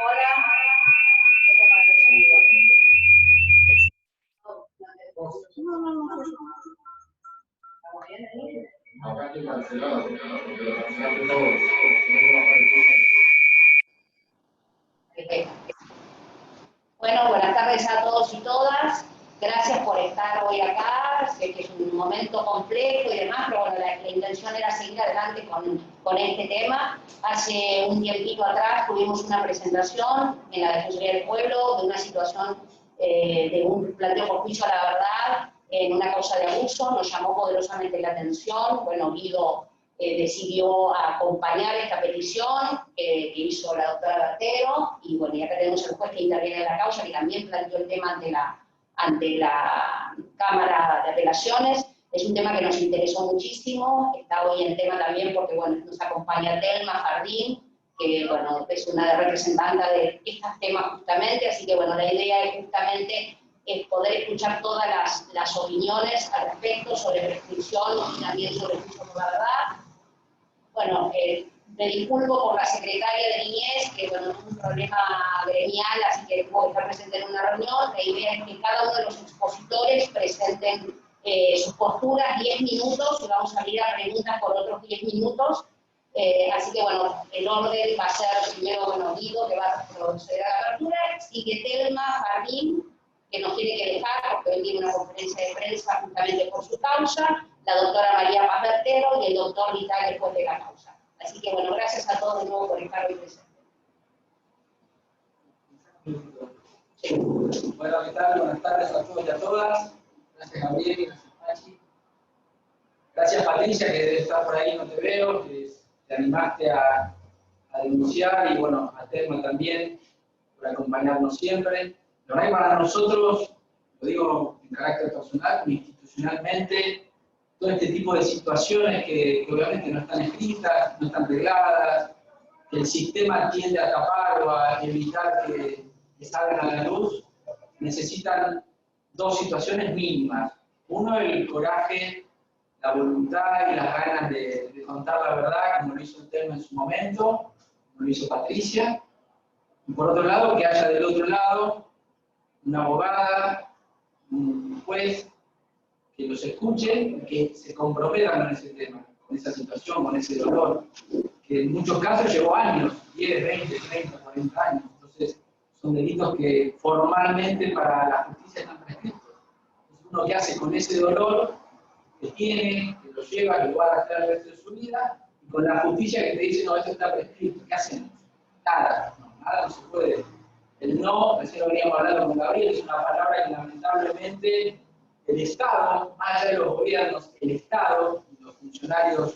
Hola. Bueno, buenas tardes a todos y todas. Gracias por estar hoy acá. Sé que es un momento complejo y demás, pero bueno, la intención era seguir adelante con este tema. Hace un tiempito atrás tuvimos una presentación en la Defensoría del Pueblo de una situación de un planteo por juicio a la verdad en una causa de abuso. Nos llamó poderosamente la atención. Bueno, Guido decidió acompañar esta petición que hizo la doctora Bertero, y bueno, y acá tenemos al juez que interviene en la causa, que también planteó el tema ante la Cámara de Apelaciones. Es un tema que nos interesó muchísimo, está hoy en tema también porque bueno, nos acompaña Telma Jardín, que bueno, es una representante de estos temas justamente, así que bueno, la idea es justamente poder escuchar todas las opiniones al respecto sobre prescripción y también sobre el juicio por la verdad. Bueno, me disculpo por la secretaria de Niñez, que bueno, tuvo un problema gremial, así que tuvo que estar presente en una reunión. La idea es que cada uno de los expositores presenten sus posturas 10 minutos, y vamos a abrir a preguntas por otros 10 minutos. Así que bueno, el orden va a ser primero, bueno, Guido, que va a proceder a la apertura, sigue Telma Jardín, que nos tiene que dejar porque hoy tiene una conferencia de prensa justamente por su causa, la doctora María Paz Bertero y el doctor Vital después de la causa. Así que bueno, gracias a todos de nuevo por estar hoy presentes. Bueno, ¿qué tal? Buenas tardes a todos y a todas. Gracias Gabriel, gracias Pachi. Gracias Patricia, que debe estar por ahí, no te veo, que te animaste a denunciar, y bueno, a Telma también, por acompañarnos siempre. La verdad que para nosotros, lo digo en carácter personal, como institucionalmente, todo este tipo de situaciones que obviamente no están escritas, no están regladas, que el sistema tiende a tapar o a evitar que salgan a la luz, necesitan dos situaciones mínimas. Uno, el coraje, la voluntad y las ganas de contar la verdad, como lo hizo Telma en su momento, como lo hizo Patricia. Y por otro lado, que haya del otro lado una abogada, un juez, que los escuchen, que se comprometan con ese tema, con esa situación, con ese dolor, que en muchos casos llevó años, 10, 20, 30, 40 años. Entonces, son delitos que formalmente para la justicia están prescritos. Entonces, uno que hace con ese dolor, que tiene, que lo lleva, que lo va a arrastrar el resto de su vida, y con la justicia que te dice, no, esto está prescrito. ¿Qué hacemos? Nada, nada no se puede. El no, recién lo veníamos hablando con Gabriel, es una palabra que lamentablemente el Estado, más allá de los gobiernos, el Estado y los funcionarios,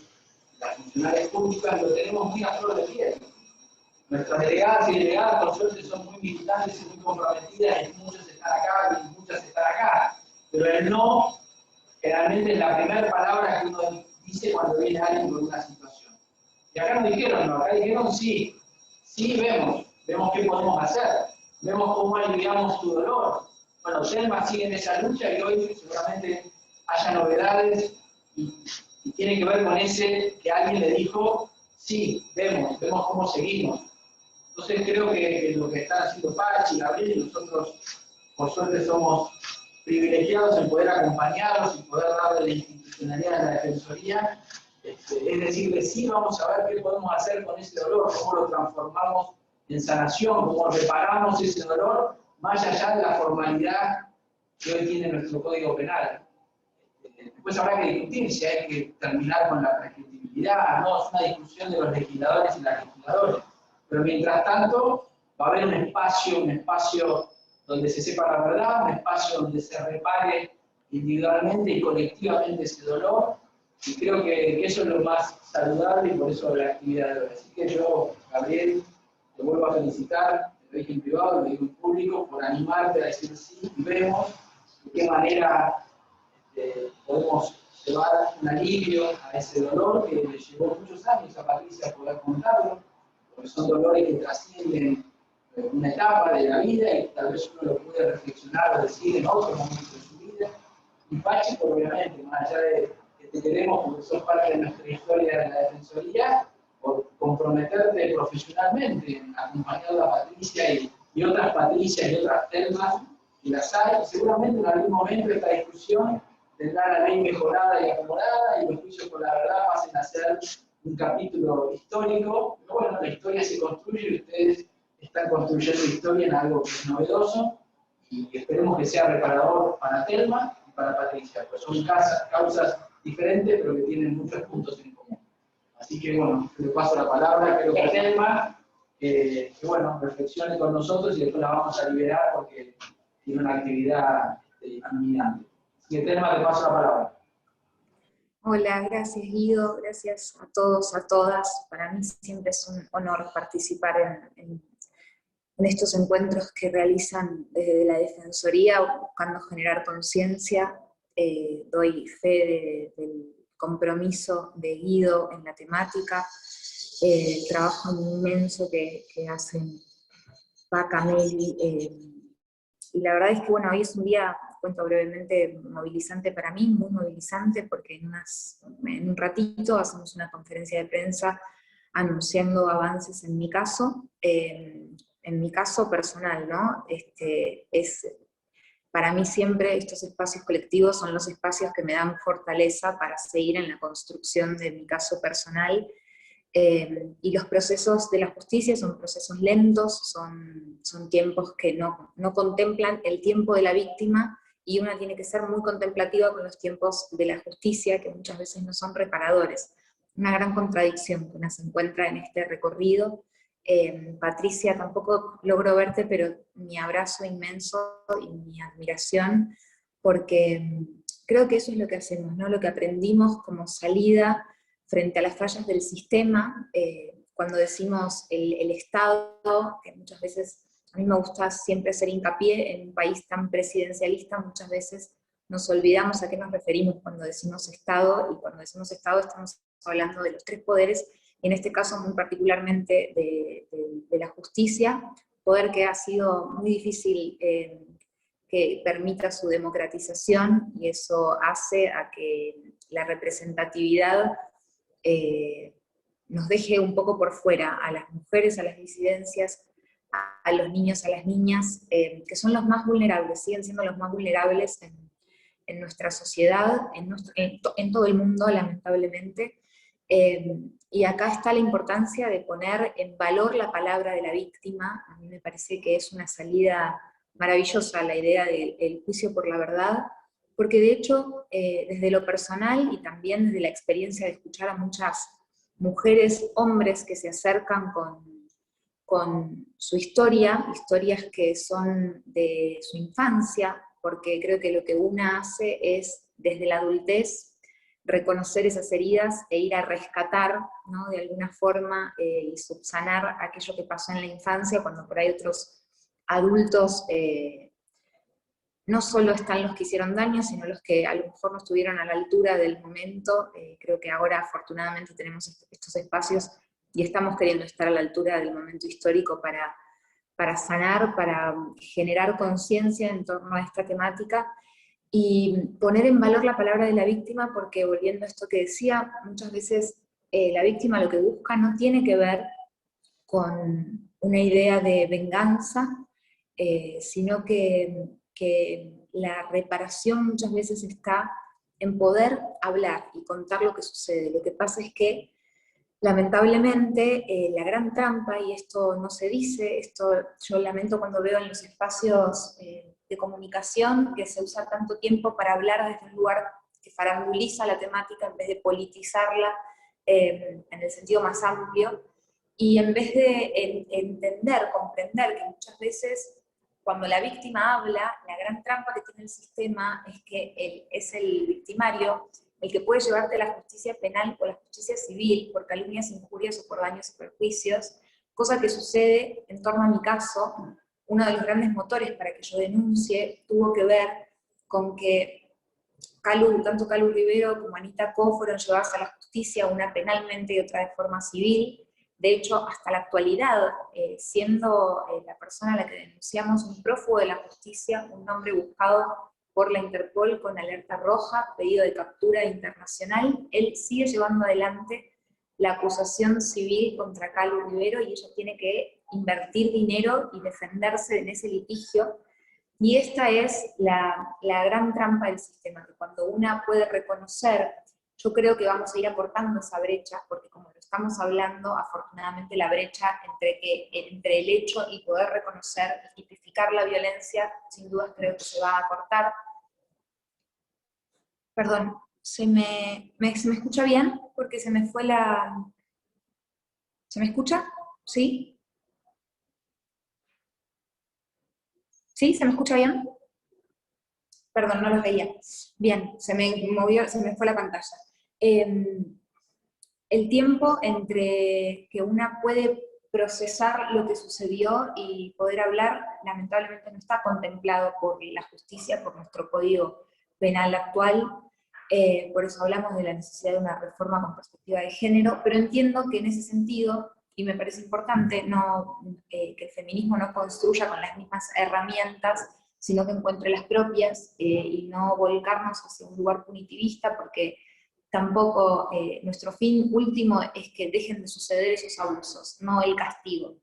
las funcionarias públicas, lo tenemos muy a flor de piel. Nuestras delegadas y delegadas, por suerte, son muy militantes y muy comprometidas, y muchos están acá y muchas están acá. Pero el no, generalmente es la primera palabra que uno dice cuando viene alguien con una situación. Y acá no dijeron no, acá dijeron sí. Sí, vemos qué podemos hacer, vemos cómo aliviamos tu dolor. Bueno, Telma sigue en esa lucha y hoy seguramente haya novedades y tiene que ver con ese que alguien le dijo, sí, vemos cómo seguimos. Entonces creo que lo que están haciendo Pachi, Gabriel y nosotros, por suerte, somos privilegiados en poder acompañarlos y poder darle la institucionalidad a la Defensoría. Es decir, sí, vamos a ver qué podemos hacer con ese dolor, cómo lo transformamos en sanación, cómo reparamos ese dolor, más allá de la formalidad que hoy tiene nuestro Código Penal. Después habrá que discutir si hay que terminar con la prescriptibilidad, no, es una discusión de los legisladores y las legisladoras. Pero mientras tanto, va a haber un espacio donde se sepa la verdad, un espacio donde se repare individualmente y colectivamente ese dolor, y creo que eso es lo más saludable, y por eso la actividad de hoy. Así que yo, Gabriel, te vuelvo a felicitar, te lo dije en privado, lo digo en público, por animarte a decir sí, y vemos de qué manera podemos llevar un alivio a ese dolor que le llevó muchos años a Patricia poder contarlo, porque son dolores que trascienden una etapa de la vida y tal vez uno lo puede reflexionar o decir en otro momento de su vida. Y Pachi, obviamente, más allá de que te queremos porque sos parte de nuestra historia de la Defensoría, por comprometerte profesionalmente en acompañar a Patricia y otras Patricias y otras Telmas, y las hay, y seguramente en algún momento esta discusión tendrá la ley mejorada y acomodada, y los juicios por la verdad pasen a ser un capítulo histórico. Pero bueno, la historia se construye y ustedes están construyendo historia en algo que es novedoso, y esperemos que sea reparador para Telma y para Patricia, pues son causas diferentes, pero que tienen muchos puntos en común. Así que bueno, le paso la palabra, creo que a Telma, que bueno, reflexione con nosotros y después la vamos a liberar porque tiene una actividad inminente. Así que Telma, te paso la palabra. Hola, gracias Guido, gracias a todos, a todas. Para mí siempre es un honor participar en estos encuentros que realizan desde la Defensoría, buscando generar conciencia. Doy fe del compromiso de Guido en la temática, el trabajo inmenso que hacen Paca, Meli, y la verdad es que bueno, hoy es un día, cuento brevemente, movilizante para mí, muy movilizante, porque en un ratito hacemos una conferencia de prensa anunciando avances en mi caso personal, ¿no? Para mí siempre estos espacios colectivos son los espacios que me dan fortaleza para seguir en la construcción de mi caso personal, y los procesos de la justicia son procesos lentos, son tiempos que no contemplan el tiempo de la víctima, y una tiene que ser muy contemplativa con los tiempos de la justicia, que muchas veces no son reparadores. Una gran contradicción que una se encuentra en este recorrido. Patricia, tampoco logro verte, pero mi abrazo inmenso y mi admiración, porque creo que eso es lo que hacemos, ¿no? Lo que aprendimos como salida frente a las fallas del sistema, cuando decimos el Estado, que muchas veces a mí me gusta siempre hacer hincapié, en un país tan presidencialista muchas veces nos olvidamos a qué nos referimos cuando decimos Estado, y cuando decimos Estado estamos hablando de los tres poderes, y en este caso muy particularmente de la justicia, poder que ha sido muy difícil que permita su democratización, y eso hace a que la representatividad nos deje un poco por fuera a las mujeres, a las disidencias, a los niños, a las niñas, que son los más vulnerables, siguen siendo los más vulnerables en nuestra sociedad, en todo el mundo, lamentablemente. Y acá está la importancia de poner en valor la palabra de la víctima. A mí me parece que es una salida maravillosa la idea del juicio por la verdad, porque de hecho, desde lo personal y también desde la experiencia de escuchar a muchas mujeres, hombres que se acercan con su historia, historias que son de su infancia, porque creo que lo que una hace es, desde la adultez, reconocer esas heridas e ir a rescatar, ¿no? De alguna forma, y subsanar aquello que pasó en la infancia, cuando por ahí otros adultos no solo están los que hicieron daño, sino los que a lo mejor no estuvieron a la altura del momento. Creo que ahora afortunadamente tenemos estos espacios y estamos queriendo estar a la altura del momento histórico para sanar, para generar conciencia en torno a esta temática, y poner en valor la palabra de la víctima, porque volviendo a esto que decía, muchas veces la víctima lo que busca no tiene que ver con una idea de venganza, sino que la reparación muchas veces está en poder hablar y contar lo que sucede. Lo que pasa es que, lamentablemente, la gran trampa, y esto no se dice, esto yo lamento cuando veo en los espacios de comunicación que se usa tanto tiempo para hablar desde un lugar que faranduliza la temática en vez de politizarla en el sentido más amplio, y en vez de entender, comprender que muchas veces cuando la víctima habla, la gran trampa que tiene el sistema es que es el victimario el que puede llevarte a la justicia penal o la justicia civil por calumnias, injurias o por daños y perjuicios, cosa que sucede en torno a mi caso. Uno de los grandes motores para que yo denuncie tuvo que ver con que tanto Calu Rivero como Anita Co fueron llevadas a la justicia, una penalmente y otra de forma civil. De hecho, hasta la actualidad, siendo la persona a la que denunciamos un prófugo de la justicia, un hombre buscado por la Interpol con alerta roja, pedido de captura internacional, él sigue llevando adelante la acusación civil contra Calu Rivero y ella tiene que invertir dinero y defenderse en ese litigio. Y esta es la gran trampa del sistema, que cuando una puede reconocer, yo creo que vamos a ir acortando esa brecha, porque como lo estamos hablando, afortunadamente la brecha entre el hecho y poder reconocer y tipificar la violencia, sin dudas creo que se va a acortar. Perdón, ¿se me escucha bien? Porque se me fue la... ¿Se me escucha? ¿Sí? ¿Sí? ¿Se me escucha bien? Perdón, no lo veía. Bien, se me fue la pantalla. El tiempo entre que una puede procesar lo que sucedió y poder hablar, lamentablemente no está contemplado por la justicia, por nuestro código penal actual. Por eso hablamos de la necesidad de una reforma con perspectiva de género, pero entiendo que en ese sentido, y me parece importante, que el feminismo no construya con las mismas herramientas, sino que encuentre las propias, y no volcarnos hacia un lugar punitivista, porque tampoco nuestro fin último es que dejen de suceder esos abusos, no el castigo.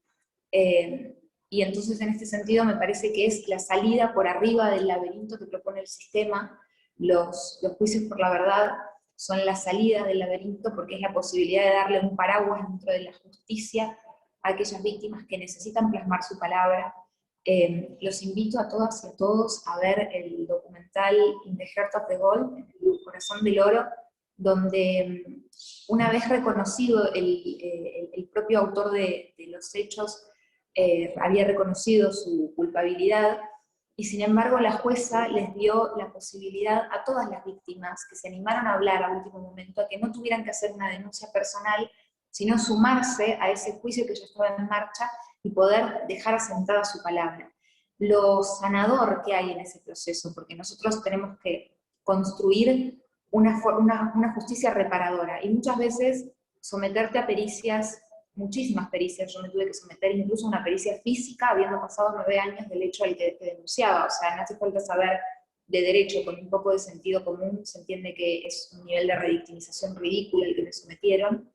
Y entonces en este sentido me parece que es la salida por arriba del laberinto que propone el sistema. Los juicios por la verdad son la salida del laberinto porque es la posibilidad de darle un paraguas dentro de la justicia a aquellas víctimas que necesitan plasmar su palabra. Los invito a todas y a todos a ver el documental In the Heart of the Gold, El Corazón del Oro, donde una vez reconocido el propio autor de los hechos, había reconocido su culpabilidad, y sin embargo la jueza les dio la posibilidad a todas las víctimas que se animaron a hablar a último momento, a que no tuvieran que hacer una denuncia personal, sino sumarse a ese juicio que ya estaba en marcha y poder dejar asentada su palabra. Lo sanador que hay en ese proceso, porque nosotros tenemos que construir una justicia reparadora, y muchas veces someterte a pericias, muchísimas pericias. Yo me tuve que someter incluso a una pericia física habiendo pasado 9 años del hecho al que te denunciaba. O sea, no hace falta saber de derecho, con un poco de sentido común se entiende que es un nivel de revictimización ridículo el que me sometieron.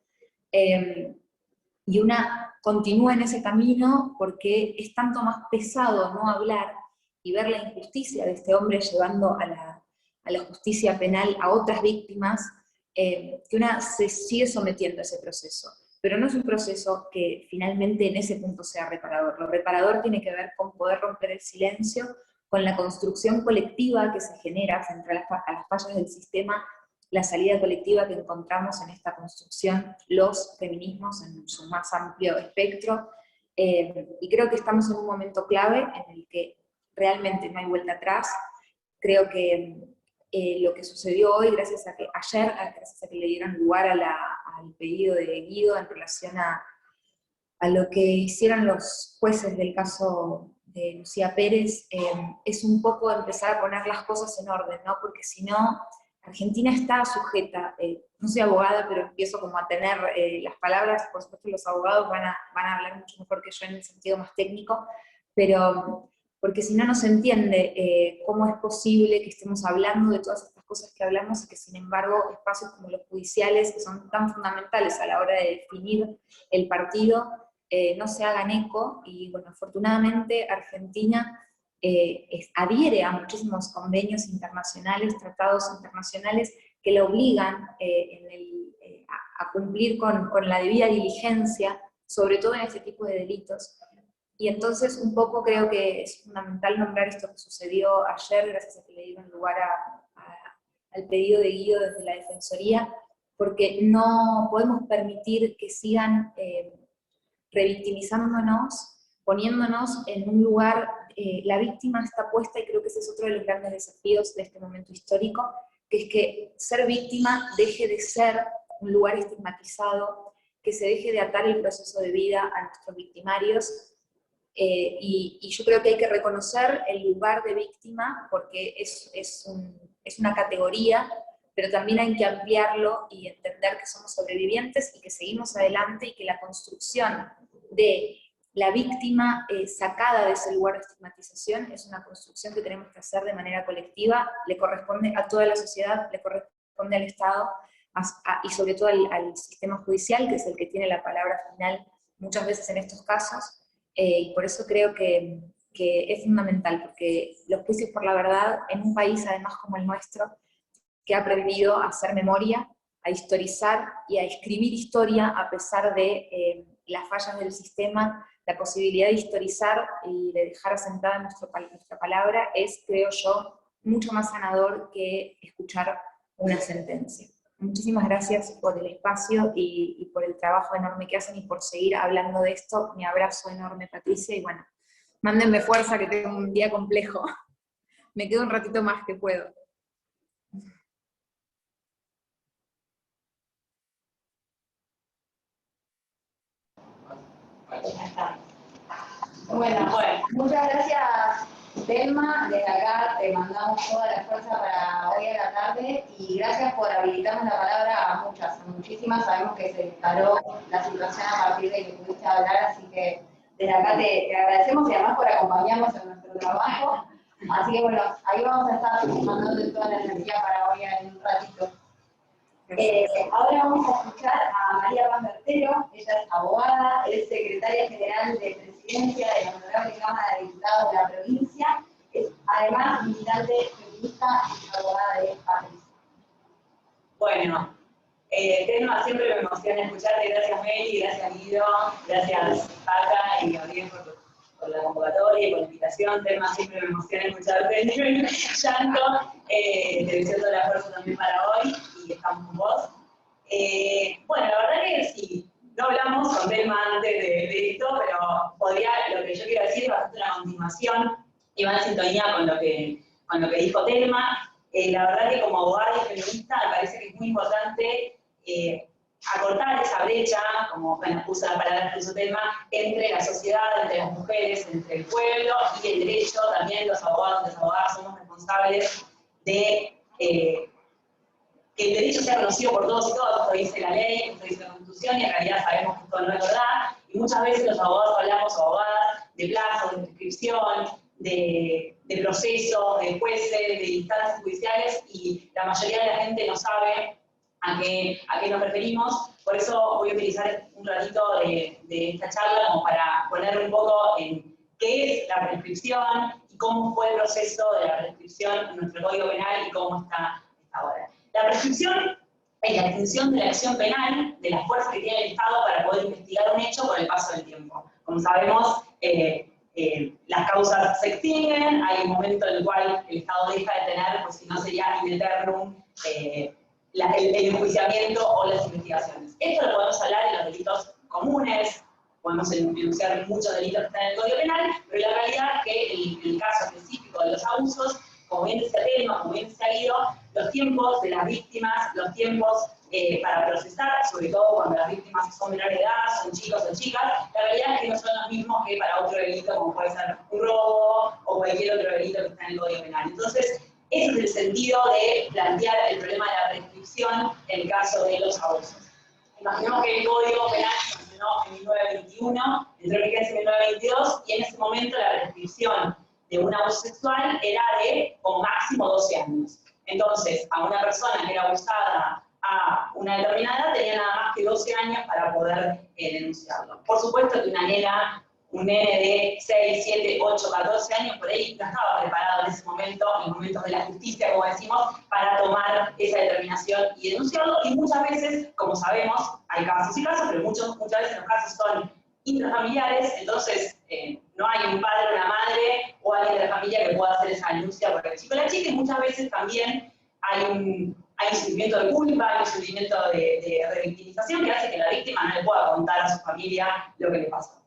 Y una continúa en ese camino porque es tanto más pesado no hablar y ver la injusticia de este hombre llevando a la justicia penal a otras víctimas, que una se sigue sometiendo a ese proceso. Pero no es un proceso que finalmente en ese punto sea reparador. Lo reparador tiene que ver con poder romper el silencio, con la construcción colectiva que se genera frente a las fallas del sistema, la salida colectiva que encontramos en esta construcción, los feminismos en su más amplio espectro, y creo que estamos en un momento clave en el que realmente no hay vuelta atrás. Creo que lo que sucedió hoy, gracias a que le dieron lugar al pedido de Guido en relación a lo que hicieron los jueces del caso de Lucía Pérez, es un poco empezar a poner las cosas en orden, ¿no? Porque si no, Argentina está sujeta, no soy abogada, pero empiezo como a tener las palabras, por supuesto los abogados van a hablar mucho mejor que yo en el sentido más técnico, pero porque si no, no se entiende cómo es posible que estemos hablando de todas estas cosas que hablamos y que sin embargo espacios como los judiciales, que son tan fundamentales a la hora de definir el partido, no se hagan eco. Y bueno, afortunadamente Argentina adhiere a muchísimos convenios internacionales, tratados internacionales que la obligan a cumplir con la debida diligencia, sobre todo en este tipo de delitos. Y entonces un poco creo que es fundamental nombrar esto que sucedió ayer, gracias a que le dieron lugar al pedido de Guido desde la Defensoría, porque no podemos permitir que sigan revictimizándonos, poniéndonos en un lugar, la víctima está puesta, y creo que ese es otro de los grandes desafíos de este momento histórico, que es que ser víctima deje de ser un lugar estigmatizado, que se deje de atar el proceso de vida a nuestros victimarios, y yo creo que hay que reconocer el lugar de víctima, porque es una categoría, pero también hay que ampliarlo y entender que somos sobrevivientes y que seguimos adelante, y que la construcción de la víctima sacada de ese lugar de estigmatización es una construcción que tenemos que hacer de manera colectiva. Le corresponde a toda la sociedad, le corresponde al Estado y sobre todo al sistema judicial, que es el que tiene la palabra final muchas veces en estos casos, y por eso creo que es fundamental, porque los juicios por la verdad en un país además como el nuestro, que ha aprendido a hacer memoria, a historizar y a escribir historia a pesar de las fallas del sistema, la posibilidad de historizar y de dejar asentada nuestra palabra es, creo yo, mucho más sanador que escuchar una sentencia. Muchísimas gracias por el espacio y por el trabajo enorme que hacen y por seguir hablando de esto. Mi abrazo enorme, Patricia, y bueno, mándenme fuerza que tengo un día complejo. Me quedo un ratito más que puedo. Bueno, muchas gracias, Telma. Desde acá te mandamos toda la fuerza para hoy a la tarde y gracias por habilitarnos la palabra a muchísimas. Sabemos que se disparó la situación a partir de que pudiste hablar, así que desde acá te agradecemos y además por acompañarnos en nuestro trabajo. Así que bueno, ahí vamos a estar mandando toda la energía para hoy en un ratito. Ahora vamos a escuchar a María Paz Bertero. Ella es abogada, es secretaria general de Presidencia de la Honorable Cámara de Diputados de la provincia, es además militante feminista y abogada de Patricia. Bueno, Telma, siempre me emociona escucharte. Gracias Meli, gracias Guido, gracias Paca y Gabriel por la convocatoria y por la invitación. Telma, siempre me emociona escucharte en el llanto. Te deseo toda la fuerza también para hoy y estamos con vos. Bueno, la verdad que sí, no hablamos con Telma antes de esto, pero lo que yo quiero decir es bastante una continuación y va en sintonía con lo que dijo Telma. La verdad que como abogada y feminista me parece que es muy importante acortar esa brecha, como usa la palabra que usó Telma, entre la sociedad, entre las mujeres, entre el pueblo y el derecho. También los abogados y las abogadas somos responsables de que el derecho sea conocido por todos y todas. Esto dice la ley, esto dice la Constitución, y en realidad sabemos que esto no es verdad. Y muchas veces los abogados hablamos, o abogadas, de plazos, de prescripción, de procesos, de jueces, de instancias judiciales, y la mayoría de la gente no sabe a qué nos referimos. Por eso voy a utilizar un ratito de esta charla como para poner un poco en qué es la prescripción y cómo fue el proceso de la prescripción en nuestro Código Penal y cómo está ahora. La prescripción es la extinción de la acción penal, de las fuerzas que tiene el Estado para poder investigar un hecho con el paso del tiempo. Como sabemos, las causas se extinguen, hay un momento en el cual el Estado deja de tener, pues si no sería in eternum, el enjuiciamiento o las investigaciones. Esto lo podemos hablar en los delitos comunes, podemos enunciar muchos delitos que están en el Código Penal, pero la realidad es que el caso específico de los abusos, como bien decía Telma, como bien decía Guido, los tiempos de las víctimas, los tiempos para procesar, sobre todo cuando las víctimas son menores de edad, son chicos o chicas, la realidad es que no son los mismos que para otro delito, como puede ser un robo o cualquier otro delito que está en el Código Penal. Entonces, ese es el sentido de plantear el problema de la prescripción en el caso de los abusos. Imaginemos que el Código Penal se sancionó en 1921, entró en vigencia en 1922, y en ese momento la prescripción de un abuso sexual era de como máximo 12 años. Entonces, a una persona que era abusada a una determinada edad tenía nada más que 12 años para poder denunciarlo. Por supuesto que una nena, un nene de 6, 7, 8, 14 años, por ahí no estaba preparado en ese momento, en momentos de la justicia, como decimos, para tomar esa determinación y denunciarlo. Y muchas veces, como sabemos, hay casos y casos, pero muchas veces los casos son intrafamiliares, entonces no hay un padre, una madre o alguien de la familia que pueda hacer esa denuncia por el chico o la chica, y muchas veces también hay un sentimiento de culpa, hay un sentimiento de revictimización que hace que la víctima no le pueda contar a su familia lo que le pasó.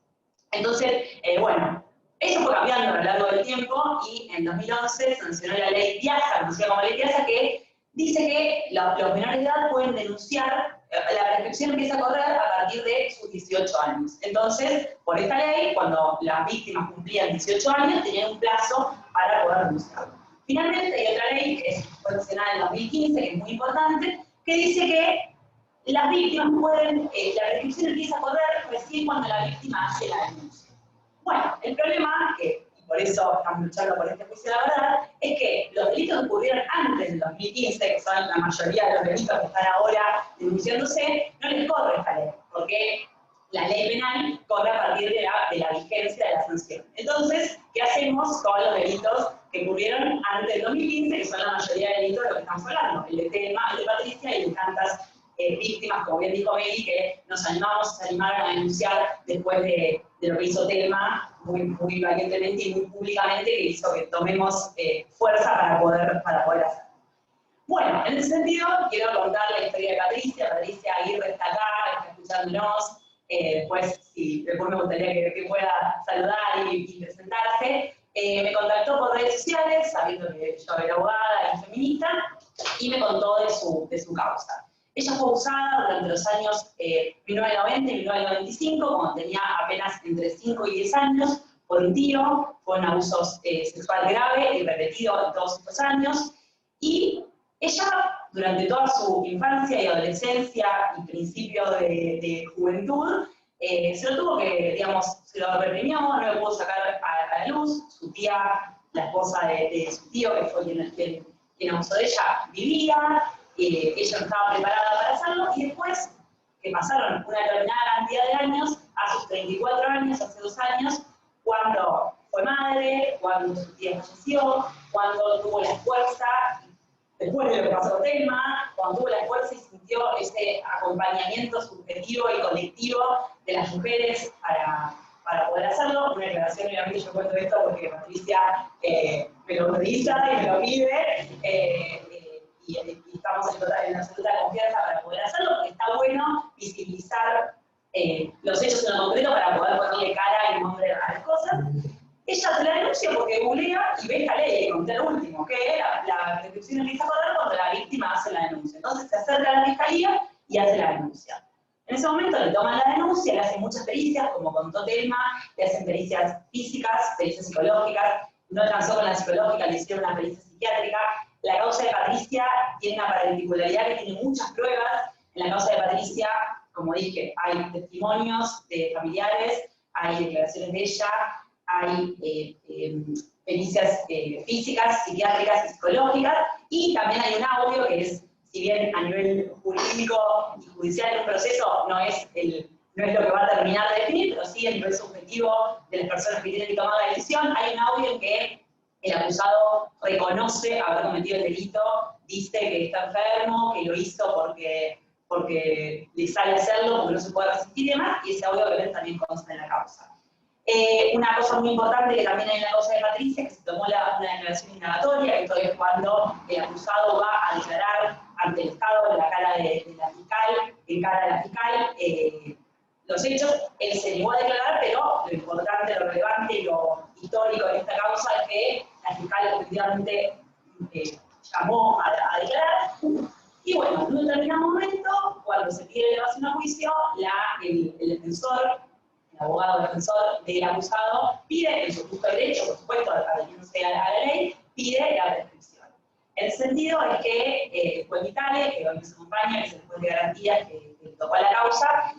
Entonces, bueno, eso fue cambiando a lo largo del tiempo y en 2011 sancionó la ley Piazza, conocida como ley Piazza, que dice que los menores de edad pueden denunciar, la prescripción empieza a correr a partir de sus 18 años. Entonces, por esta ley, cuando las víctimas cumplían 18 años, tenían un plazo para poder denunciarlo. Finalmente, hay otra ley que fue sancionada en 2015, que es muy importante, que dice que las víctimas pueden, la prescripción empieza a correr recién cuando la víctima hace la denuncia. Bueno, el problema es que, por eso estamos luchando por este juicio de la verdad, es que los delitos que ocurrieron antes del 2015, que son la mayoría de los delitos que están ahora denunciándose, no les corre esta ley, porque la ley penal corre a partir de la vigencia de la sanción. Entonces, ¿qué hacemos con los delitos que ocurrieron antes del 2015, que son la mayoría de delitos de los que estamos hablando? El de Telma, el de Patricia y de tantas víctimas, como bien dijo Meli, que se animaron a denunciar después de lo que hizo Telma, muy valientemente y muy públicamente, que hizo que tomemos fuerza para poder hacerlo. Bueno, en ese sentido, quiero contar la historia de Patricia. Patricia Aguirre está acá, está escuchándonos. Después me gustaría que pueda saludar y presentarse. Me contactó por redes sociales, sabiendo que yo era abogada y feminista, y me contó de su causa. Ella fue abusada durante los años 1990 y 1995, cuando tenía apenas entre 5 y 10 años, por un tío, con abuso sexual grave y repetido en todos estos años. Y ella, durante toda su infancia y adolescencia y principio de juventud, se lo tuvo que, digamos, se lo reprimió, no lo pudo sacar a la luz. Su tía, la esposa de su tío, que fue quien abusó de ella, vivía. Ella no estaba preparada para hacerlo, y después que pasaron una determinada cantidad de años, a sus 34 años, hace 2 años, cuando fue madre, cuando su tía falleció, cuando tuvo la fuerza, después de lo que pasó con Telma, cuando tuvo la fuerza y sintió ese acompañamiento subjetivo y colectivo de las mujeres para poder hacerlo. Una declaración, obviamente yo cuento esto porque Patricia me lo revisa y me lo pide, y estamos en absoluta confianza para poder hacerlo, porque está bueno visibilizar los hechos en lo concreto para poder ponerle cara y nombre a las cosas. Ella se la denuncia porque googlea y ve esta ley que conté el último, que la prescripción empieza a correr cuando la víctima hace la denuncia. Entonces se acerca a la fiscalía y hace la denuncia. En ese momento le toman la denuncia, le hacen muchas pericias, como contó Telma, le hacen pericias físicas, pericias psicológicas. No alcanzó con la psicológica, le hicieron una pericia psiquiátrica. La causa de Patricia tiene una particularidad que tiene muchas pruebas. En la causa de Patricia, como dije, hay testimonios de familiares, hay declaraciones de ella, hay pericias físicas, psiquiátricas y psicológicas, y también hay un audio que es, si bien a nivel jurídico y judicial en un proceso no es lo que va a terminar de definir, pero sí a nivel subjetivo de las personas que tienen que tomar la decisión. Hay un audio en que el acusado reconoce haber cometido el delito, dice que está enfermo, que lo hizo porque le sale hacerlo, porque no se puede resistir y demás, y ese audio obviamente también consta en la causa. Una cosa muy importante que también hay en la causa de Patricia, que se tomó una declaración indagatoria, que esto es cuando el acusado va a declarar ante el Estado en la cara de la fiscal, en cara de la fiscal, los hechos. Él se negó a declarar, pero lo importante, lo relevante y lo histórico de esta causa es que la fiscal efectivamente llamó a declarar. Y bueno, en un determinado momento, cuando se pide elevación a juicio, el defensor, el abogado defensor del acusado, pide, en su justo derecho, por supuesto, adhiriéndose a la ley, pide la prescripción. El sentido es que el juez Vitale, que hoy nos acompaña, que es el juez de garantías que tocó la causa,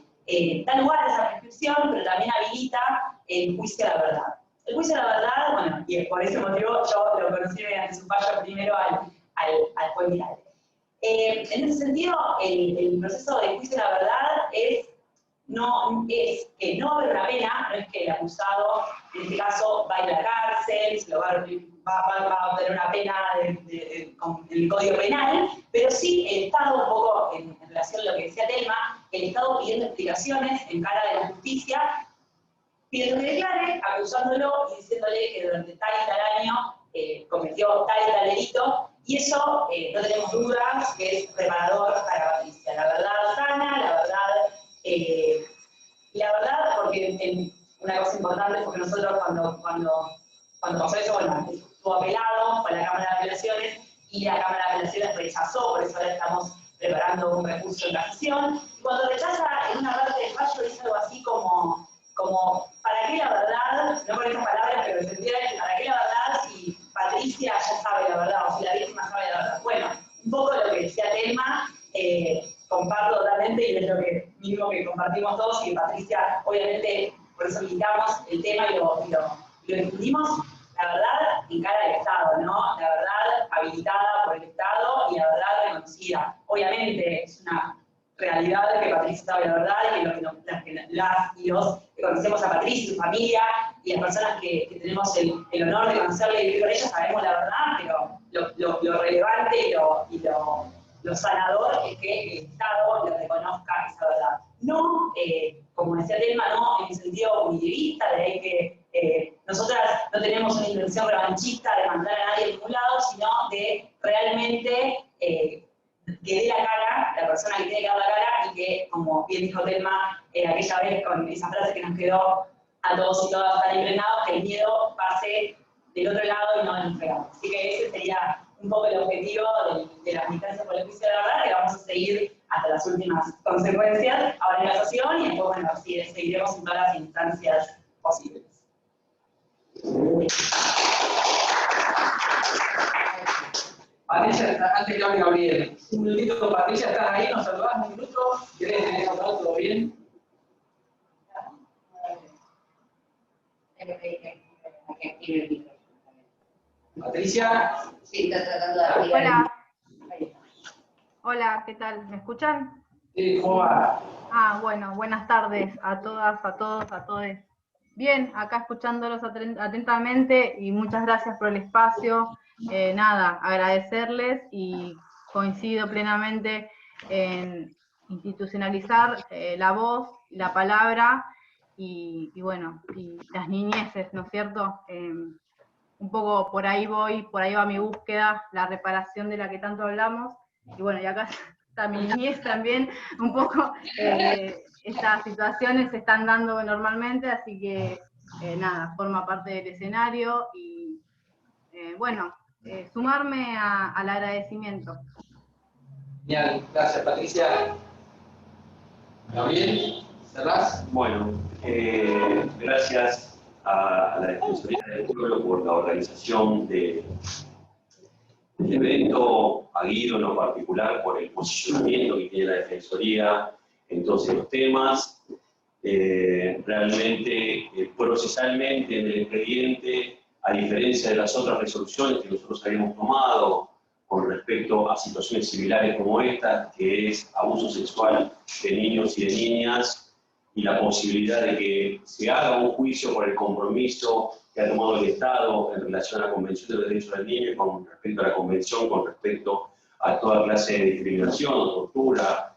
da lugar a esa prescripción, pero también habilita el juicio a la verdad. El juicio a la verdad, bueno, y por ese motivo yo lo conocí mediante su fallo primero al juez Vitale. En ese sentido, el proceso de juicio a la verdad es que no va a haber una pena, no es que el acusado, en este caso, va a ir a la cárcel, se lo va a obtener una pena con el Código Penal, pero sí el Estado, un poco en relación a lo que decía Telma, el Estado pidiendo explicaciones en cara de la justicia, pidiendo que declare, acusándolo y diciéndole que durante tal y tal año cometió tal y tal delito, y eso no tenemos dudas que es reparador para Patricia. La verdad sana, la verdad, porque una cosa importante fue que nosotros cuando pasó eso, bueno, estuvo apelado, fue a la Cámara de Apelaciones, y la Cámara de Apelaciones rechazó, por eso ahora estamos preparando un recurso en casación. Y cuando rechaza, en una parte del fallo dice algo así como ¿para qué la verdad? No con esas palabras, pero se entiende, ¿para qué la verdad si Patricia ya sabe la verdad, o si la víctima sabe la verdad? Bueno, un poco lo que decía Telma, comparto totalmente, y es lo mismo que compartimos todos, y Patricia, obviamente, por eso invitamos el tema y lo discutimos. la verdad encara el Estado, ¿no? La verdad habilitada por el Estado y la verdad reconocida. Obviamente es una realidad que Patricia sabe la verdad y que las y los que conocemos a Patricia y su familia y las personas que tenemos el honor de conocerle y vivir con ella sabemos la verdad, pero lo relevante y lo sanador es que el Estado le reconozca esa verdad. No, como decía Telma, no en el sentido univista, de que nosotras no tenemos una intención revanchista de mandar a nadie a ningún lado, sino de realmente que dé la cara, la persona que tiene que dar la cara, y que, como bien dijo Telma aquella vez con esa frase que nos quedó a todos y todas tan impregnados, que el miedo pase del otro lado y no del fregado. Así que ese sería un poco el objetivo de la militancia por el juicio de la verdad, que vamos a seguir hasta las últimas consecuencias, ahora en la asociación, y después, bueno, seguiremos en todas las instancias posibles. Patricia, antes que hable Gabriel, un minutito, Patricia, ¿estás ahí? ¿Nos saludás un minuto? ¿Querés tener saludado? ¿Todo bien? Patricia. Sí, está tratando de activar. Hola. Hola, ¿qué tal? ¿Me escuchan? Sí, ¿cómo va? Bueno, buenas tardes a todas, a todos, a todes. Bien, acá escuchándolos atentamente y muchas gracias por el espacio. Nada, agradecerles y coincido plenamente en institucionalizar la voz, la palabra y bueno, y las niñeces, ¿no es cierto? Un poco por ahí va mi búsqueda, la reparación de la que tanto hablamos. Y bueno, y acá está mi niñez también, un poco estas situaciones se están dando normalmente, así que nada, forma parte del escenario y bueno, sumarme al agradecimiento. Genial, gracias Patricia. Gabriel, ¿cerrás? Bueno, gracias a la Defensoría del Pueblo por la organización del evento, a Guido en lo particular por el posicionamiento que tiene la Defensoría en todos los temas. Realmente, procesalmente en el expediente, a diferencia de las otras resoluciones que nosotros habíamos tomado con respecto a situaciones similares como esta, que es abuso sexual de niños y de niñas, y la posibilidad de que se haga un juicio por el compromiso que ha tomado el Estado en relación a la Convención de los Derechos del Niño, con respecto a la Convención, con respecto a toda clase de discriminación o tortura,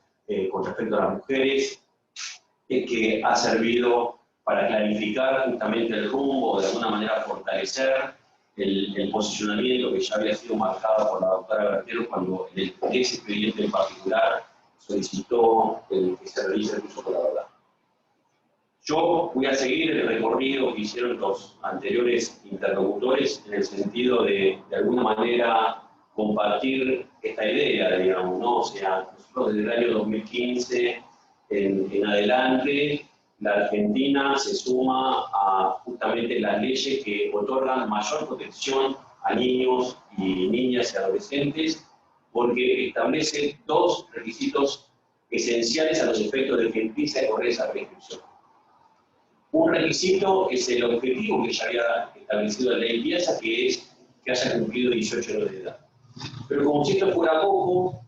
con respecto a las mujeres, que ha servido para clarificar justamente el rumbo, de alguna manera fortalecer el posicionamiento que ya había sido marcado por la doctora Bertero cuando en ese expediente en particular solicitó que se realice el juicio por la verdad. Yo voy a seguir el recorrido que hicieron los anteriores interlocutores en el sentido de alguna manera, compartir esta idea, digamos, ¿no? O sea, nosotros desde el año 2015 en adelante, la Argentina se suma a justamente las leyes que otorgan mayor protección a niños y niñas y adolescentes, porque establece dos requisitos esenciales a los efectos de que empiece a correr esa prescripción. Un requisito es el objetivo que ya había establecido la ley Piazza, que es que haya cumplido 18 años de edad. Pero como si esto fuera poco,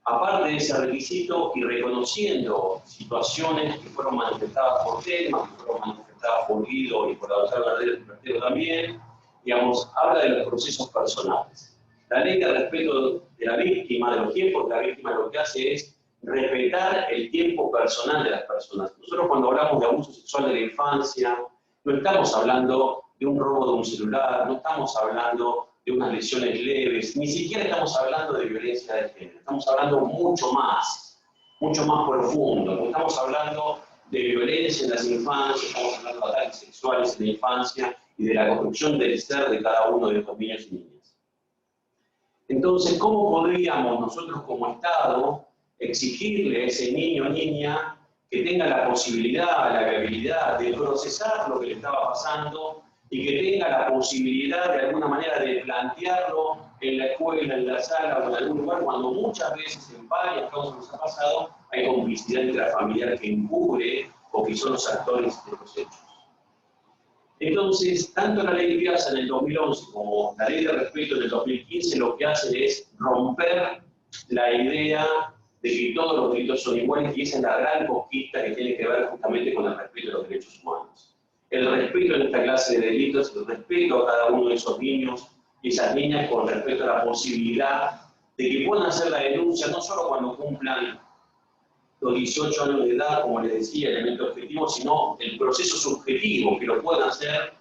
aparte de ese requisito y reconociendo situaciones que fueron manifestadas por Telma, que fueron manifestadas por Guido y por la doctora Bertero también, digamos, habla de los procesos personales. La ley de respeto de la víctima, de los tiempos de la víctima, lo que hace es respetar el tiempo personal de las personas. Nosotros cuando hablamos de abuso sexual de la infancia, no estamos hablando de un robo de un celular, no estamos hablando de unas lesiones leves, ni siquiera estamos hablando de violencia de género, estamos hablando mucho más profundo, porque estamos hablando de violencia en las infancias, estamos hablando de ataques sexuales en la infancia y de la construcción del ser de cada uno de estos niños y niñas. Entonces, ¿cómo podríamos nosotros como Estado exigirle a ese niño o niña que tenga la posibilidad, la habilidad de procesar lo que le estaba pasando y que tenga la posibilidad de alguna manera de plantearlo en la escuela, en la sala o en algún lugar, cuando muchas veces en varias causas nos ha pasado, hay complicidad intrafamiliar que encubre o que son los actores de los hechos? Entonces, tanto la ley Piazza en el 2011 como la ley de respeto en el 2015 lo que hacen es romper la idea de que todos los delitos son iguales, y esa es la gran conquista que tiene que ver justamente con el respeto de los derechos humanos. El respeto en esta clase de delitos, el respeto a cada uno de esos niños y esas niñas con respecto a la posibilidad de que puedan hacer la denuncia, no solo cuando cumplan los 18 años de edad, como les decía, elemento objetivo, sino el proceso subjetivo, que lo puedan hacer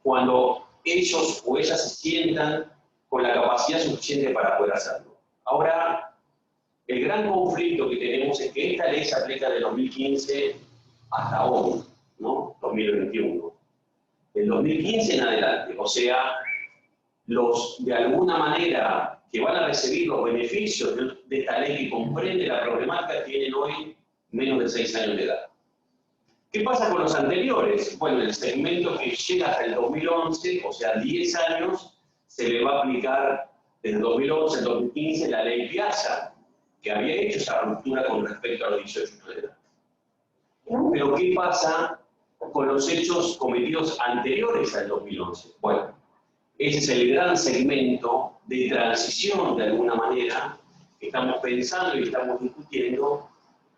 cuando ellos o ellas se sientan con la capacidad suficiente para poder hacerlo. Ahora, el gran conflicto que tenemos es que esta ley se aplica de 2015 hasta hoy, ¿no? 2021. Del 2015 en adelante, o sea, los, de alguna manera, que van a recibir los beneficios de esta ley que comprende la problemática, tienen hoy menos de 6 años de edad. ¿Qué pasa con los anteriores? Bueno, el segmento que llega hasta el 2011, o sea, 10 años, se le va a aplicar desde el 2011 al 2015 la ley Piazza, que había hecho esa ruptura con respecto a los 18 años de edad. Pero ¿qué pasa con los hechos cometidos anteriores al 2011? Bueno, ese es el gran segmento de transición, de alguna manera, que estamos pensando y estamos discutiendo,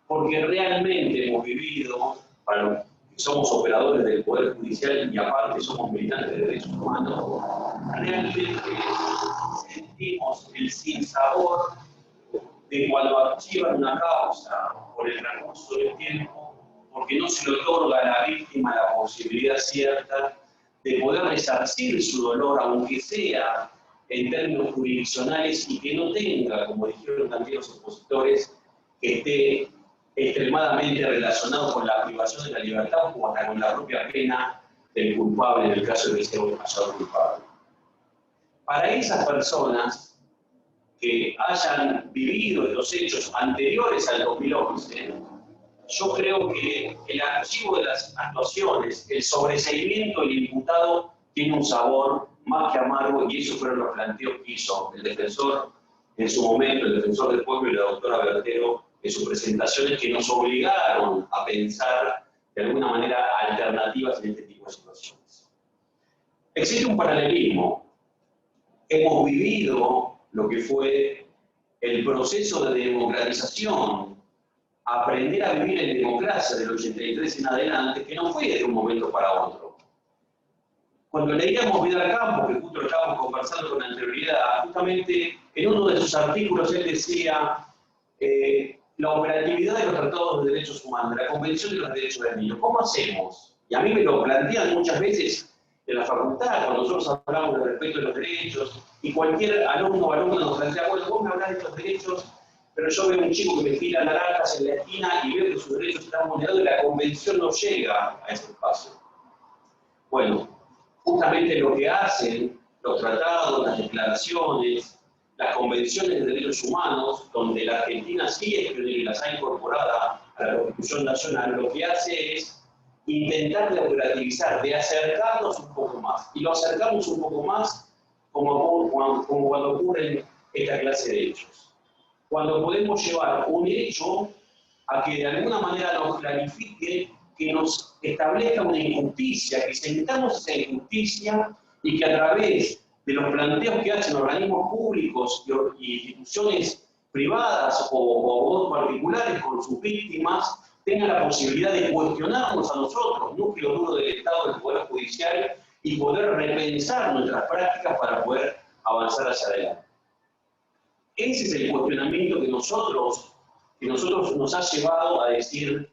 porque realmente hemos vivido, para los que somos operadores del Poder Judicial y aparte somos militantes de derechos humanos, realmente sentimos el sinsabor de cuando archivan una causa por el transcurso del tiempo, porque no se le otorga a la víctima la posibilidad cierta de poder resarcir su dolor, aunque sea en términos jurisdiccionales, y que no tenga, como dijeron también los opositores, que esté extremadamente relacionado con la privación de la libertad o hasta con la propia pena del culpable, en el caso de que sea un mayor culpable. Para esas personas que hayan vivido los hechos anteriores al 2011, yo creo que el archivo de las actuaciones, el sobreseimiento del imputado, tiene un sabor más que amargo, y esos fueron los planteos que hizo el defensor en su momento, el defensor del pueblo y la doctora Bertero en sus presentaciones, que nos obligaron a pensar de alguna manera alternativas en este tipo de situaciones. Existe un paralelismo. Hemos vivido lo que fue el proceso de democratización, aprender a vivir en democracia del 83 en adelante, que no fue de un momento para otro. Cuando leíamos Vidal Campos, que justo lo estábamos conversando con anterioridad, justamente en uno de sus artículos él decía la operatividad de los tratados de derechos humanos, la Convención de los Derechos del Niño. ¿Cómo hacemos? Y a mí me lo plantean muchas veces en la facultad, cuando nosotros hablamos del respeto de los derechos, y cualquier alumno o alumna nos plantea, bueno, vos me hablás de estos derechos, pero yo veo un chico que me tira naranjas en la esquina y veo que sus derechos están vulnerados y la convención no llega a ese espacio. Bueno, justamente lo que hacen los tratados, las declaraciones, las convenciones de derechos humanos, donde la Argentina sí es pionera y las ha incorporado a la Constitución Nacional, lo que hace es intentar de operativizar, de acercarnos un poco más. Y lo acercamos un poco más como cuando ocurren esta clase de hechos. Cuando podemos llevar un hecho a que de alguna manera nos clarifique, que nos establezca una injusticia, que sentamos esa injusticia y que a través de los planteos que hacen organismos públicos y instituciones privadas o particulares con sus víctimas, tengan la posibilidad de cuestionarnos a nosotros, núcleo duro del Estado, del Poder Judicial, y poder repensar nuestras prácticas para poder avanzar hacia adelante. Ese es el cuestionamiento que nosotros nos ha llevado a decir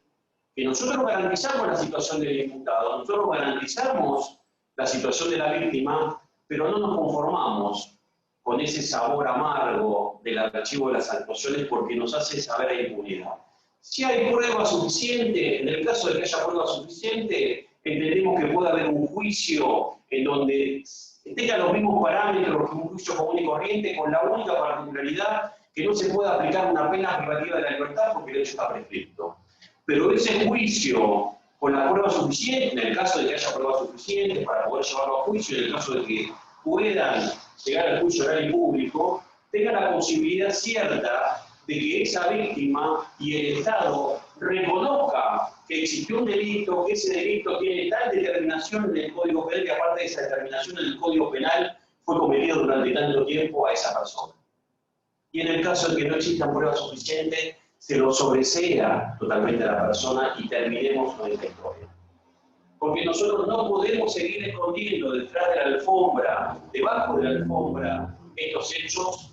que nosotros garantizamos la situación del imputado, nosotros garantizamos la situación de la víctima, pero no nos conformamos con ese sabor amargo del archivo de las actuaciones, porque nos hace saber a impunidad. Si hay prueba suficiente, en el caso de que haya prueba suficiente, entendemos que puede haber un juicio en donde tenga los mismos parámetros que un juicio común y corriente, con la única particularidad que no se puede aplicar una pena privativa de la libertad porque el hecho está prescrito. Pero ese juicio, con la prueba suficiente, en el caso de que haya prueba suficiente para poder llevarlo a juicio, en el caso de que puedan llegar al juicio oral y público, tenga la posibilidad cierta de que esa víctima y el Estado reconozca que existió un delito, que ese delito tiene tal determinación en el Código Penal, que aparte de esa determinación en el Código Penal fue cometido durante tanto tiempo a esa persona. Y en el caso de que no existan pruebas suficientes, se lo sobresea totalmente a la persona y terminemos con esta historia. Porque nosotros no podemos seguir escondiendo detrás de la alfombra, debajo de la alfombra, estos hechos,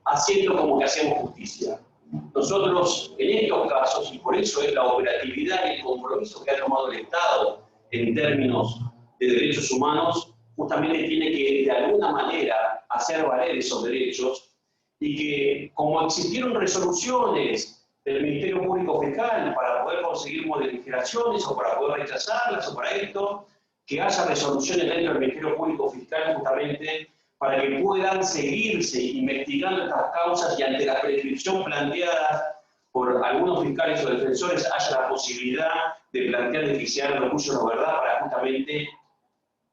haciendo como que hacemos justicia. Nosotros, en estos casos, y por eso es la operatividad y el compromiso que ha tomado el Estado en términos de derechos humanos, justamente tiene que, de alguna manera, hacer valer esos derechos, y que, como existieron resoluciones del Ministerio Público Fiscal para poder conseguir modificaciones o para poder rechazarlas o para esto, que haya resoluciones dentro del Ministerio Público Fiscal justamente para que puedan seguirse investigando estas causas y ante la prescripción planteada por algunos fiscales o defensores haya la posibilidad de plantear de que se haga lo cuyo no verdad para justamente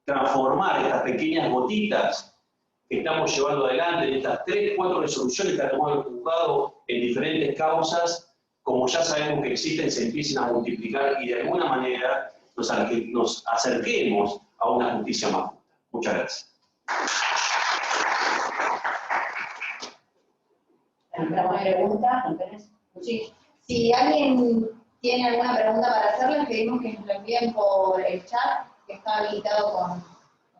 transformar estas pequeñas gotitas que estamos llevando adelante en estas 3, 4 resoluciones que ha tomado el juzgado en diferentes causas, como ya sabemos que existen, se empiecen a multiplicar y de alguna manera nos acerquemos a una justicia más justa. Muchas gracias. ¿Alguna pregunta? Sí. Si alguien tiene alguna pregunta para hacerle, pedimos que nos lo envíen por el chat, que está habilitado con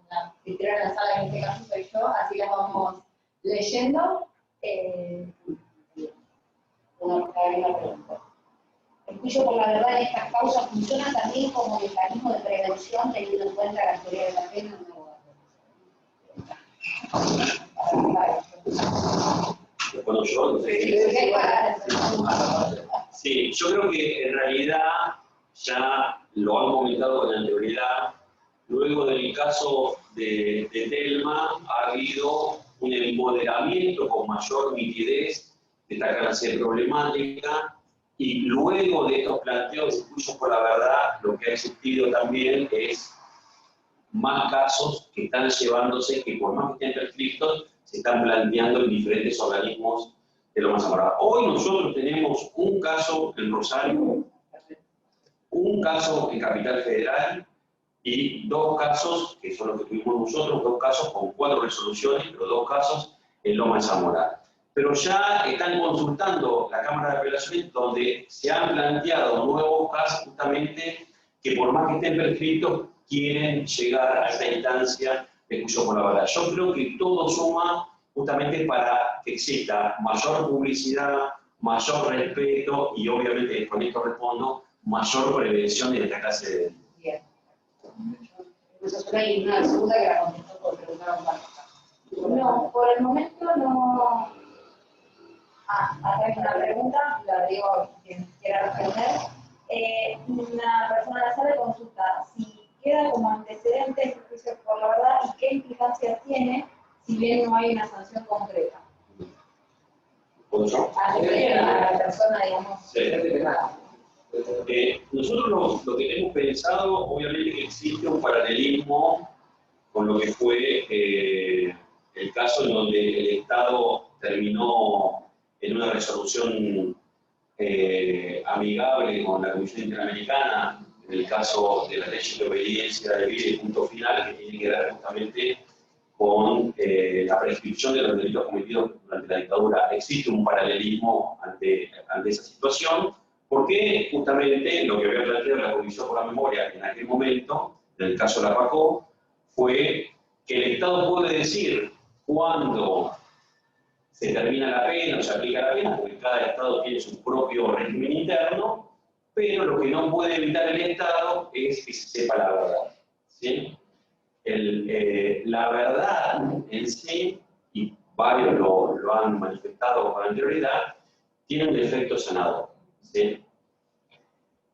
la anfitriona de la sala, en este caso soy yo, así las vamos leyendo. Una pregunta. El juicio por la verdad en estas causas funciona también como mecanismo de prevención, teniendo en cuenta la teoría de la pena. Bueno, yo no sé. Sí, yo creo que en realidad ya lo han comentado con anterioridad. Luego del caso de Telma ha habido un empoderamiento con mayor nitidez de esta clase de problemática y luego de estos planteos de juicios por la verdad lo que ha existido también es más casos que están llevándose, que por más que estén prescritos, se están planteando en diferentes organismos de Lomas de Zamora. Hoy nosotros tenemos un caso en Rosario, un caso en Capital Federal y 2 casos, que son los que tuvimos nosotros, 2 casos con 4 resoluciones, pero 2 casos en Lomas de Zamora. Pero ya están consultando la Cámara de Apelaciones donde se han planteado nuevos casos justamente que por más que estén prescritos quieren llegar a esta instancia de juicio por la verdad. Yo creo que todo suma justamente para que exista mayor publicidad, mayor respeto y obviamente con esto respondo, mayor prevención de esta clase de delitos. Bien. Hay una segunda que la contestó por preguntar un No, por el momento no. Acá hay una pregunta, la digo quien quiera responder. Una persona de la sala consulta si queda como antecedente el juicio por la verdad y qué implicancias tiene si bien no hay una sanción concreta. ¿Puedo yo? A la persona, digamos. Sí. Nosotros lo que hemos pensado, obviamente que existe un paralelismo con lo que fue el caso en donde el Estado terminó en una resolución amigable con la Comisión Interamericana, en el caso de la ley de obediencia de vida y punto final, que tiene que ver justamente con la prescripción de los delitos cometidos durante la dictadura. Existe un paralelismo ante esa situación, porque justamente lo que había planteado la Comisión por la Memoria en aquel momento, en el caso de la PACO, fue que el Estado puede decir cuándo se termina la pena o se aplica la pena, porque cada Estado tiene su propio régimen interno, pero lo que no puede evitar el Estado es que se sepa la verdad. ¿Sí? La verdad en sí, y varios lo han manifestado con anterioridad, tiene un efecto sanador. ¿Sí?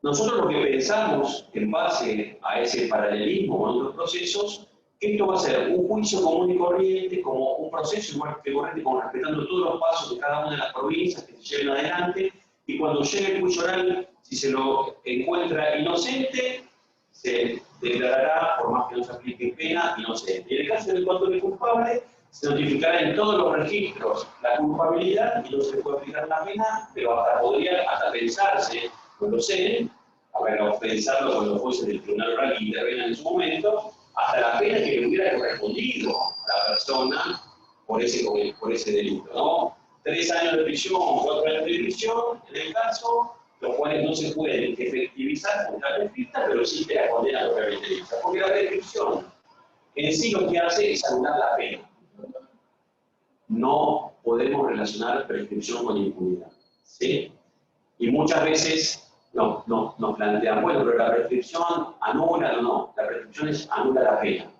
Nosotros lo que pensamos en base a ese paralelismo con otros procesos, que esto va a ser un juicio común y corriente, como un proceso igual que corriente, como respetando todos los pasos de cada una de las provincias que se lleven adelante, y cuando llegue el juicio oral, si se lo encuentra inocente, se declarará, por más que no se aplique pena, inocente. Y en el caso del cuando es culpable, se notificará en todos los registros la culpabilidad y no se le puede aplicar la pena, pero hasta podría pensarse no lo sé, habrá que pensarlo con los jueces del tribunal oral que intervengan en su momento, hasta la pena que le hubiera correspondido a la persona por ese delito, ¿no? 3 años de prisión, 4 años de prisión, en el caso, los cuales no se pueden efectivizar contra la prescripta, pero sí te la condena propiamente dicha. Porque la prescripción en sí lo que hace es anular la pena. No podemos relacionar prescripción con impunidad, ¿sí? Y muchas veces nos plantean, bueno, pero la prescripción anula o no, la prescripción anula la pena.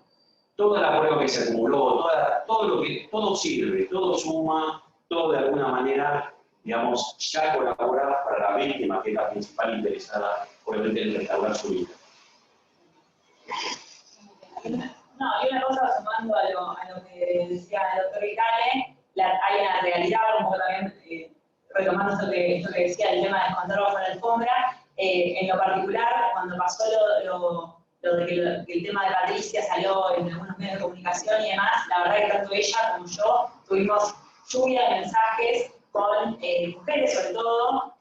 Toda la prueba que se acumuló, todo sirve, todo suma, todo de alguna manera, digamos, ya colabora para la víctima, que es la principal interesada, obviamente, en restaurar su vida. No, y una cosa sumando a lo que decía el doctor Vitale, hay una realidad, un poco también retomando esto que decía, el tema de descontar bajo la alfombra. En lo particular, cuando pasó lo de que el tema de Patricia salió en algunos medios de comunicación y demás, la verdad que tanto ella como yo tuvimos lluvia de mensajes con mujeres, sobre todo,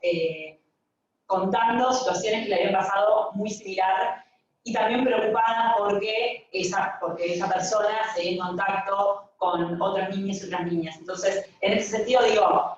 contando situaciones que le habían pasado muy similar y también preocupada porque esa persona seguía en contacto con otras niñas y otras niñas. Entonces, en ese sentido, digo,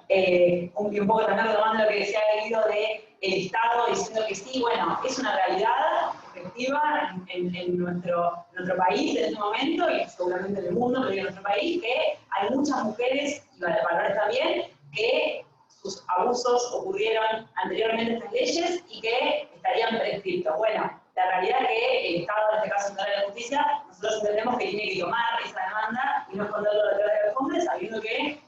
un poco también retomando lo que decía Guido de el Estado diciendo que sí, bueno, es una realidad efectiva en nuestro país en este momento y seguramente en el mundo, pero en nuestro país, que hay muchas mujeres, y valores también, que sus abusos ocurrieron anteriormente a estas leyes y que estarían prescritos. Bueno, la realidad es que el Estado, en este caso el Tribunal de Justicia, nosotros entendemos que tiene que tomar esa demanda y no esconderlo detrás de los hombres, sabiendo que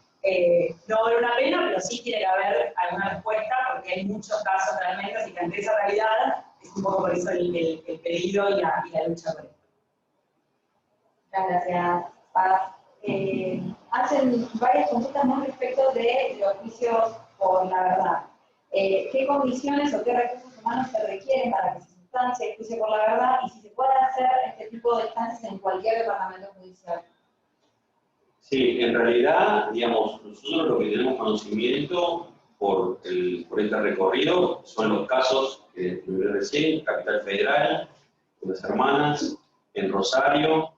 no va a haber una pena, pero sí tiene que haber alguna respuesta, porque hay muchos casos realmente, así que ante esa realidad es un poco por eso el peligro y la lucha por esto. Muchas gracias, Paz. Hacen varias consultas más respecto de los juicios por la verdad. ¿Qué condiciones o qué recursos humanos se requieren para que se sustancie el juicio por la verdad y si se puede hacer este tipo de instancias en cualquier departamento judicial? Sí, en realidad, digamos, nosotros lo que tenemos conocimiento por este recorrido son los casos que tuve recién, Capital Federal, con las hermanas, en Rosario,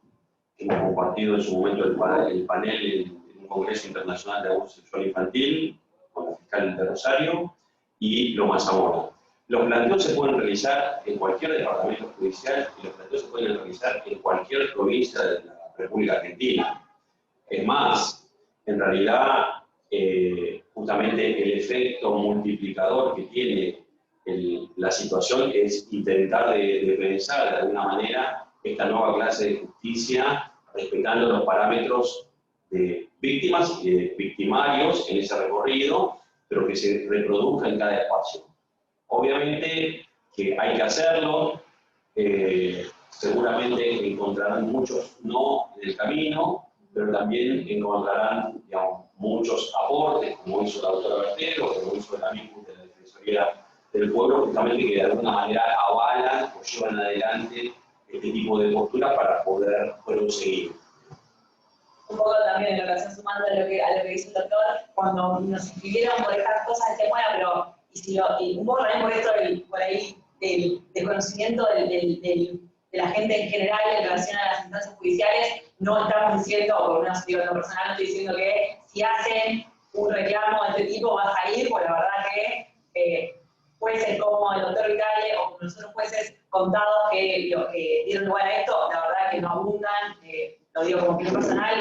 hemos compartido en su momento el panel en un Congreso Internacional de Abuso Sexual Infantil, con la fiscal de Rosario, y Loma Zamora. Los planteos se pueden realizar en cualquier departamento judicial y los planteos se pueden realizar en cualquier provincia de la República Argentina. Es más, en realidad, justamente el efecto multiplicador que tiene la situación es intentar de pensar de alguna manera esta nueva clase de justicia respetando los parámetros de víctimas y de victimarios en ese recorrido, pero que se reproduzca en cada espacio. Obviamente que hay que hacerlo, seguramente encontrarán muchos no en el camino, pero también encontrarán, digamos, muchos aportes, como hizo la doctora Bertero, como hizo el amigo de la Defensoría del Pueblo, justamente que de alguna manera avalan o llevan adelante este tipo de posturas para poder proseguir. Un poco también en relación sumando a lo que dice el doctor, cuando nos inscribieron por estas cosas, decía, bueno, pero y un poco también por esto, por ahí, del desconocimiento de la gente en general en relación a las instancias judiciales, no estamos diciendo, o por una situación personal, no estoy diciendo que si hacen un reclamo de este tipo va a salir, porque la verdad que jueces como el doctor Vitale o nosotros jueces contados que dieron lugar a esto, la verdad que no abundan, lo digo como opinión personal,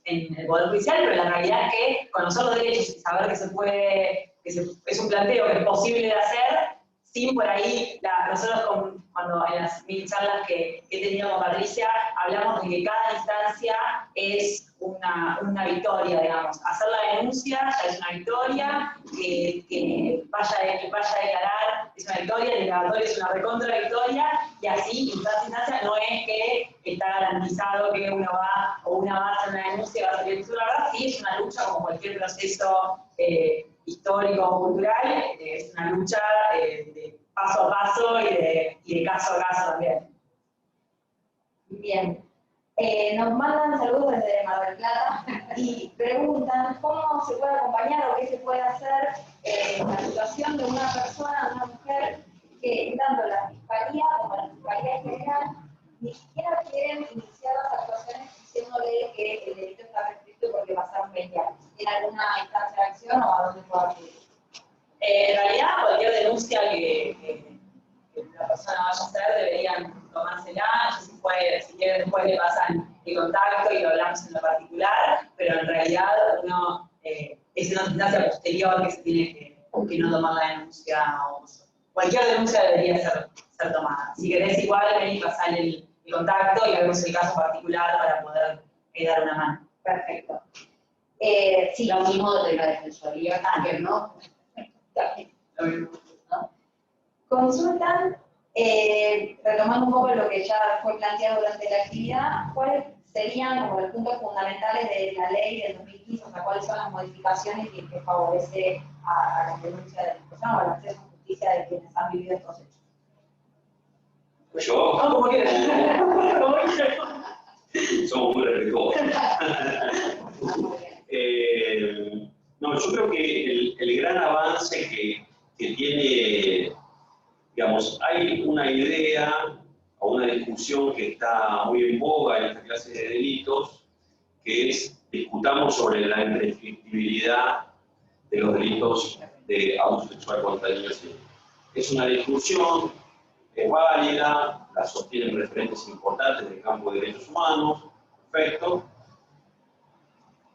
en el Poder Judicial, pero la realidad es que conocer los derechos y saber que se puede, es un planteo que es posible de hacer, sin por ahí, nosotros cuando en las mil charlas que he tenido con Patricia, hablamos de que cada instancia es una victoria, digamos. Hacer la denuncia ya es una victoria, que vaya a declarar es una victoria, el declaratorio es una recontra victoria, y así, instancia no es que está garantizado que uno va o una va a hacer una denuncia y va a salir de su verdad, sí es una lucha como cualquier proceso histórico o cultural, es una lucha de paso a paso y de caso a caso también. Bien. Nos mandan saludos desde Mar del Plata y preguntan cómo se puede acompañar o qué se puede hacer en la situación de una persona, de una mujer, que tanto la Fiscalía como la Fiscalía General ni siquiera quieren iniciar las actuaciones diciéndole que el delito está prescrito porque pasaron 20 años. ¿Tiene alguna instancia de acción o a dónde puede acudir? En realidad, cualquier denuncia que la persona vaya a hacer deberían tomársela. Si quieren después le pasan el contacto y lo hablamos en lo particular, pero en realidad uno es una instancia posterior que se tiene que no tomar la denuncia. Cualquier denuncia debería ser tomada. Si querés igual, ven y pasar el contacto y vemos el caso particular para poder dar una mano. Perfecto. Sí, lo mismo de la Defensoría, también, ¿no? Lo mismo. Consultan, retomando un poco lo que ya fue planteado durante la actividad, ¿cuáles serían como los puntos fundamentales de la ley del 2015? O sea, ¿cuáles son las modificaciones que favorece a la denuncia de la persona o al acceso a justicia de quienes han vivido estos hechos? Yo, No, como quieras. somos muy respetuosos. No, yo creo que el gran avance que tiene, digamos, hay una idea o una discusión que está muy en boga en esta clase de delitos, que es discutamos sobre la imprescriptibilidad de los delitos de abuso sexual contra niños y niñas. Es una discusión, es válida, la sostienen referentes importantes del campo de derechos humanos, perfecto.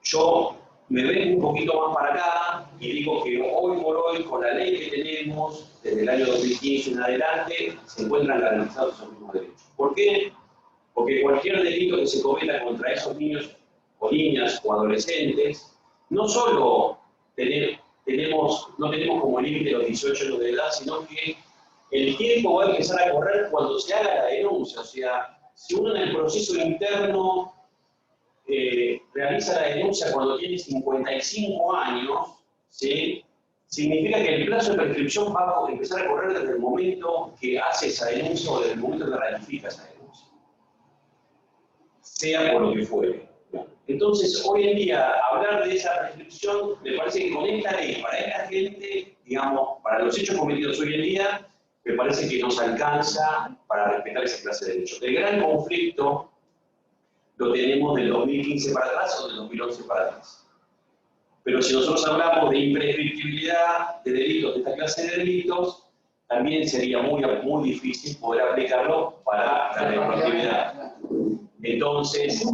Yo me vengo un poquito más para acá y digo que hoy por hoy, con la ley que tenemos, desde el año 2015 en adelante, se encuentran garantizados esos mismos derechos. ¿Por qué? Porque cualquier delito que se cometa contra esos niños o niñas o adolescentes, no solo no tenemos como límite los 18 años de edad, sino que el tiempo va a empezar a correr cuando se haga la denuncia. O sea, si uno en el proceso interno realiza la denuncia cuando tiene 55 años, ¿sí? Significa que el plazo de prescripción va a empezar a correr desde el momento que hace esa denuncia o desde el momento que ratifica esa denuncia, sea por lo que fuere. Entonces, hoy en día, hablar de esa prescripción, me parece que con esta ley, para esta gente, digamos, para los hechos cometidos hoy en día, me parece que nos alcanza para respetar esa clase de derechos. El gran conflicto lo tenemos del 2015 para atrás o del 2011 para atrás. Pero si nosotros hablamos de imprescriptibilidad de delitos, de esta clase de delitos, también sería muy difícil poder aplicarlo para la retroactividad. Entonces,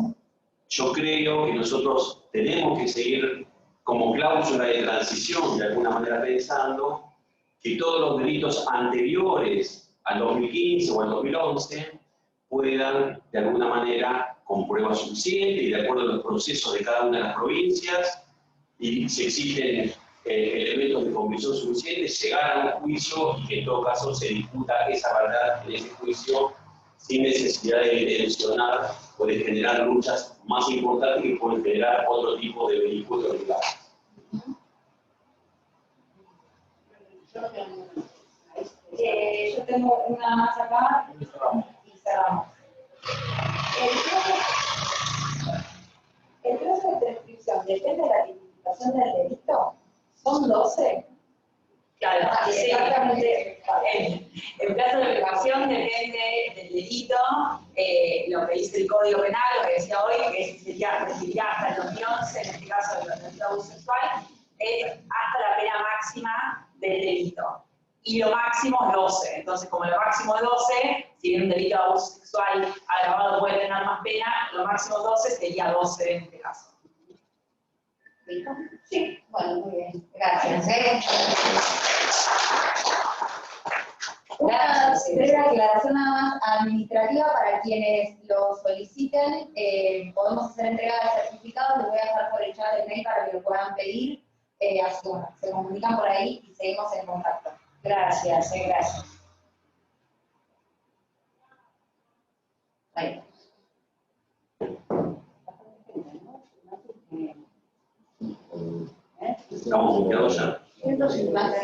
yo creo que nosotros tenemos que seguir como cláusula de transición, de alguna manera pensando, que todos los delitos anteriores al 2015 o al 2011 puedan, de alguna manera, con pruebas suficientes y de acuerdo a los procesos de cada una de las provincias, y si existen elementos de convicción suficientes, llegar a un juicio y que en todo caso se discuta esa verdad en ese juicio sin necesidad de tensionar o de generar luchas más importantes que pueden generar otro tipo de vehículos legales. Yo tengo una más acá y cerramos. El plazo de prescripción depende de la tipificación del delito. ¿Son 12? Claro, sí. Exactamente. El plazo de prescripción depende del delito, lo que dice el Código Penal, lo que decía hoy, que sería hasta el 2011, en este caso del delito de abuso sexual, es hasta la pena máxima del delito. Y lo máximo es 12. Entonces, como lo máximo es 12, si bien un delito de abuso sexual agravado puede tener más pena, lo máximo 12 sería 12 en este caso. ¿Listo? Sí, bueno, muy bien. Gracias. Una breve aclaración nada más administrativa para quienes lo soliciten. Podemos hacer entrega de certificados, les voy a dejar por el chat el mail para que lo puedan pedir. Así bueno, se comunican por ahí y seguimos en contacto. Gracias, gracias. Ahí. Estamos bloqueados ya. Entonces, más